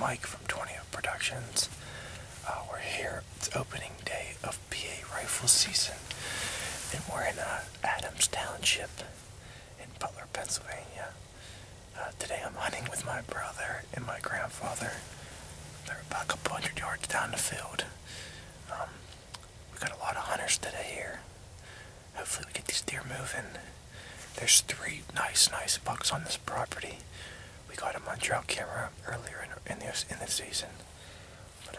Mike from 20th Productions. We're here. It's opening day of PA rifle season, and we're in Adams Township in Butler, Pennsylvania. Today I'm hunting with my brother and my grandfather. They're about a couple hundred yards down the field. We got a lot of hunters today here. Hopefully we get these deer moving. There's 3 nice bucks on this property. We got them on trail camera earlier in the season. But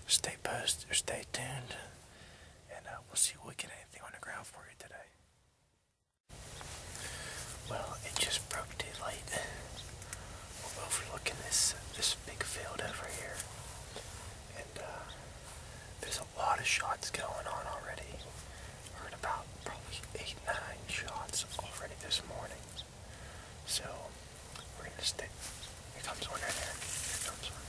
stay posted, or stay tuned, and we'll see if we get anything on the ground for you today. Well, it just broke daylight. We're overlooking this big field over here, and there's a lot of shots going on already. Heard about probably 8-9 shots already this morning. So we're gonna stay. Here comes one right there. Here comes one.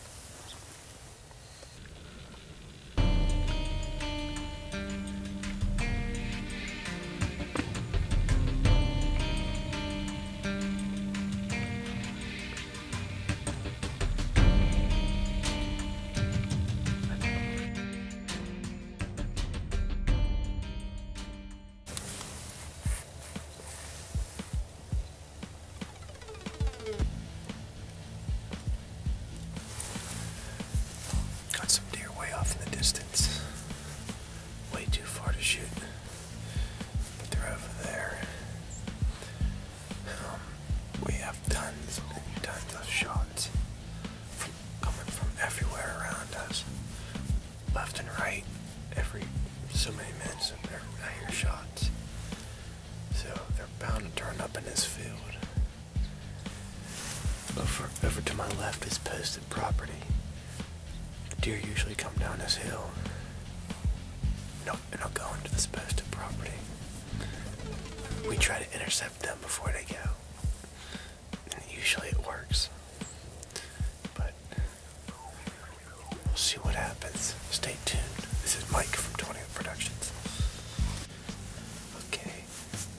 Got some deer way off in the distance. Way too far to shoot. But they're over there. We have tons and tons of shots coming from everywhere around us. Left and right. Every so many minutes I hear shots. So they're bound to turn up in this field. Over to my left is posted property. Deer usually come down this hill and they'll go into this posted property. We try to intercept them before they go, and usually it works, but we'll see what happens. Stay tuned. This is Mike from 20th Productions. Okay,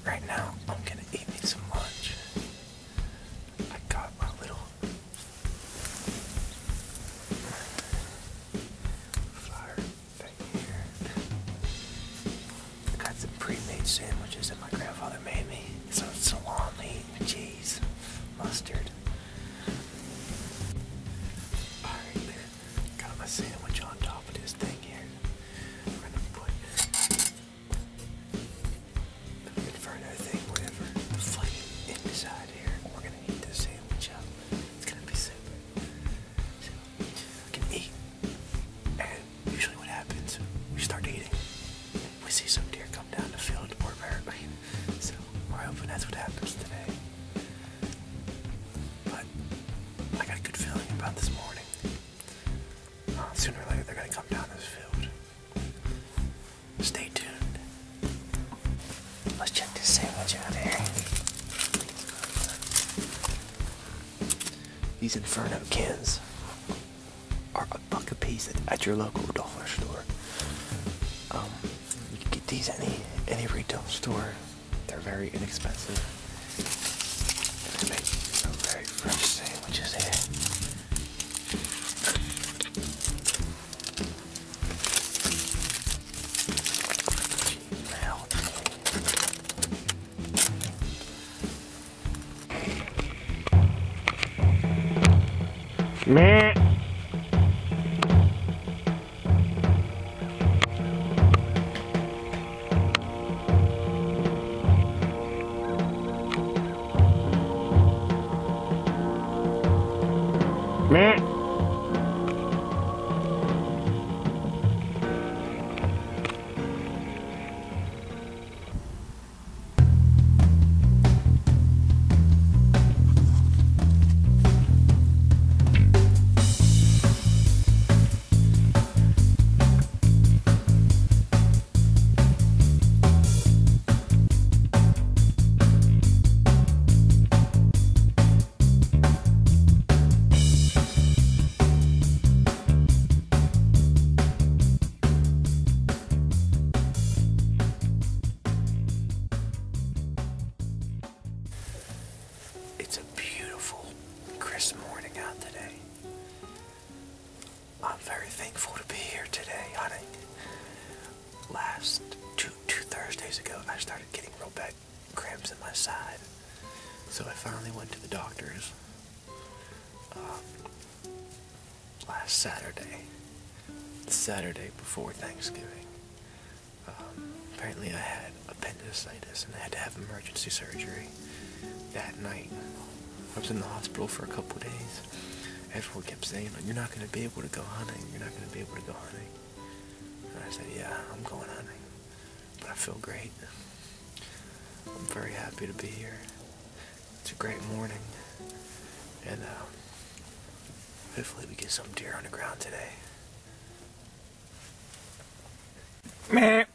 right now I'm gonna eat me some lunch. I got my little pre-made sandwiches that my grandfather made me. So it's salami, cheese, mustard. Alright, got my sandwich on top of this thing here. We're gonna put the Inferno thing, whatever, the flame inside here. We're gonna heat this sandwich up. It's gonna be super. So we can eat, and usually what happens, we start eating. We see some deer come down the field, or so we're hoping that's what happens today. But I got a good feeling about this morning. Sooner or later they're gonna come down this field. Stay tuned. Let's check this sandwich out here. These Inferno cans are $1 a piece at your local dollar store. You can get these at any retail store. They're very inexpensive. They make some very fresh sandwiches here. Meh. Meh. side. So I finally went to the doctor's last Saturday, the Saturday before Thanksgiving. Apparently I had appendicitis and I had to have emergency surgery that night. I was in the hospital for a couple days. Everyone kept saying, "You're not going to be able to go hunting, you're not going to be able to go hunting." And I said, "Yeah, I'm going hunting, but I feel great. I'm very happy to be here. It's a great morning, and hopefully we get some deer on the ground today." Meh.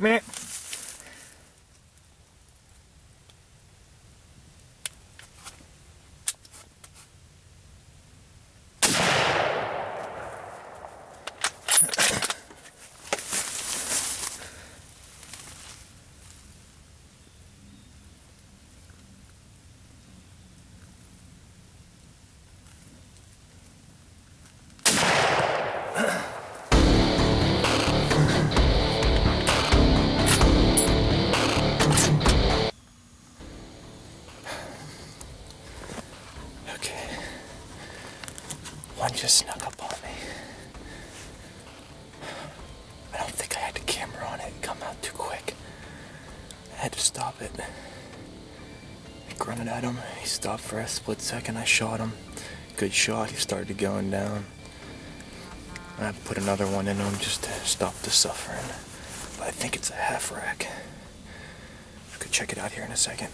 Meh. One just snuck up on me. I don't think I had the camera on it come out too quick. I had to stop it. I grunted at him. He stopped for a split second. I shot him. Good shot. He started going down. I put another one in him just to stop the suffering. But I think it's a half rack. I could check it out here in a second.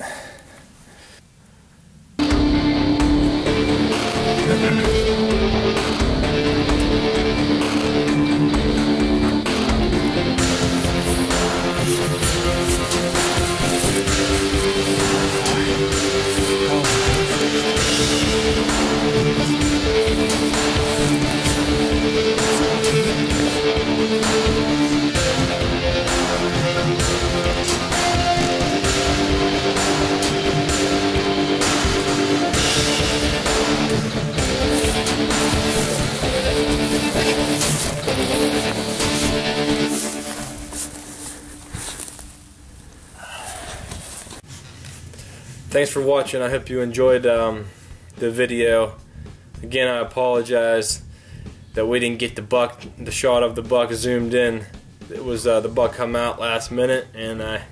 Thanks for watching. I hope you enjoyed the video. Again, I apologize that we didn't get the shot of the buck zoomed in. It was the buck come out last minute, and I,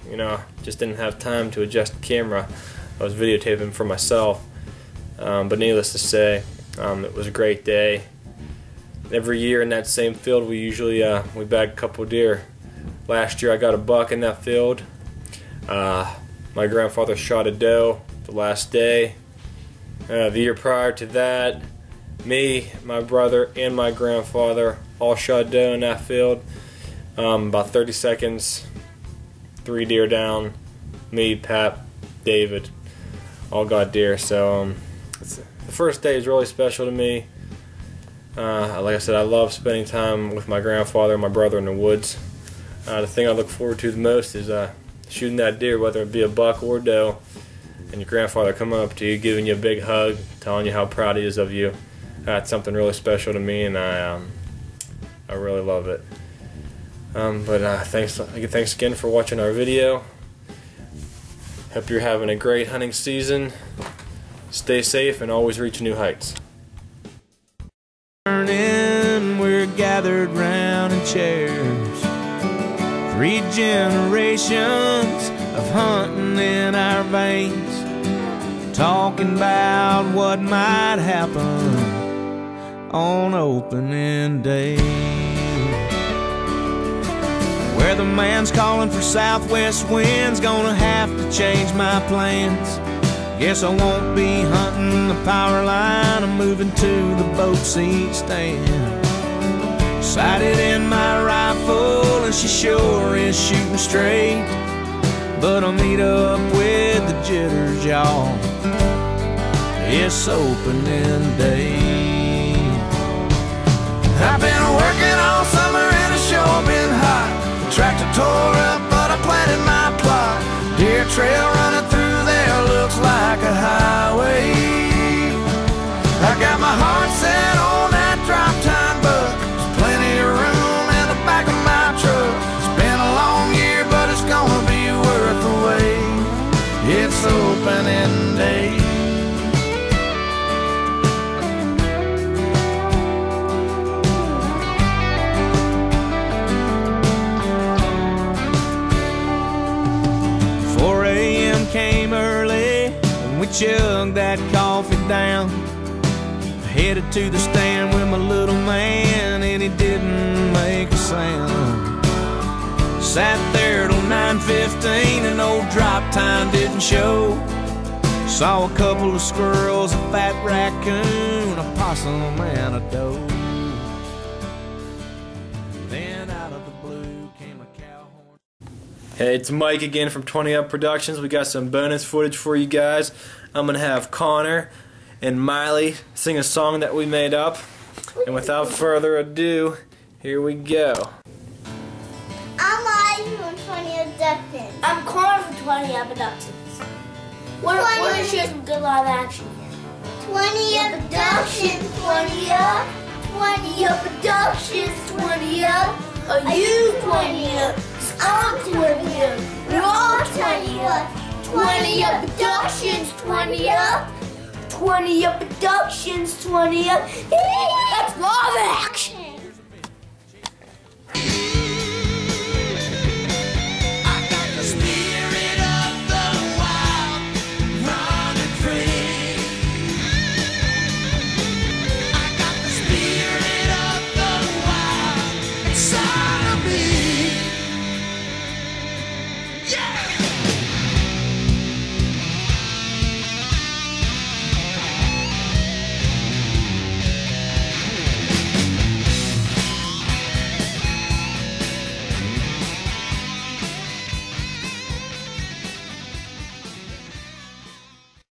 just didn't have time to adjust the camera. I was videotaping for myself, but needless to say, it was a great day. Every year in that same field, we usually we bag a couple deer. Last year, I got a buck in that field. My grandfather shot a doe the last day. The year prior to that, me, my brother, and my grandfather all shot doe in that field. About 30 seconds, 3 deer down. Me, Pat, David, all got deer. So the first day is really special to me. Like I said, I love spending time with my grandfather and my brother in the woods. The thing I look forward to the most is shooting that deer, whether it be a buck or doe, and your grandfather coming up to you, giving you a big hug, telling you how proud he is of you. That's something really special to me, and I really love it. Thanks again for watching our video. Hope you're having a great hunting season. Stay safe and always reach new heights. We're gathered round in chairs. 3 generations of hunting in our veins, talking about what might happen on opening day. Where the man's calling for southwest winds, gonna have to change my plans. Guess I won't be hunting the power line, I'm moving to the boat seat stand. Sighted in my rifle and she sure is shooting straight, but I'll meet up with the jitters, y'all. It's opening day. I've been working all summer and it's sure been hot. The tractor tore up but I planted my plot. Deer trail running through there looks like a highway. I got my heart set on that drop time buck. Plenty of room in the back of my truck. It's been a long year, but it's gonna be chug that coffee down. Headed to the stand with my little man, and he didn't make a sound. Sat there till 9:15 and old drop time didn't show. Saw a couple of squirrels, a fat raccoon, a possum and a doe. Then out of the blue came a cow horn. Hey, it's Mike again from 20 Up Productions. We got some bonus footage for you guys. I'm gonna have Connor and Miley sing a song that we made up. And without further ado, here we go. I'm Miley from 20 Up Productions. I'm Connor from 20 Up Productions. We're gonna share some good live action here. 20 Up Productions, 20 Up. 20 Up Productions, 20 Up. Are you 20 Up? I'm 20 Up. We're all 20 Up. 20 Up Productions, 20 Up. 20 Up Productions, 20 Up. That's live action!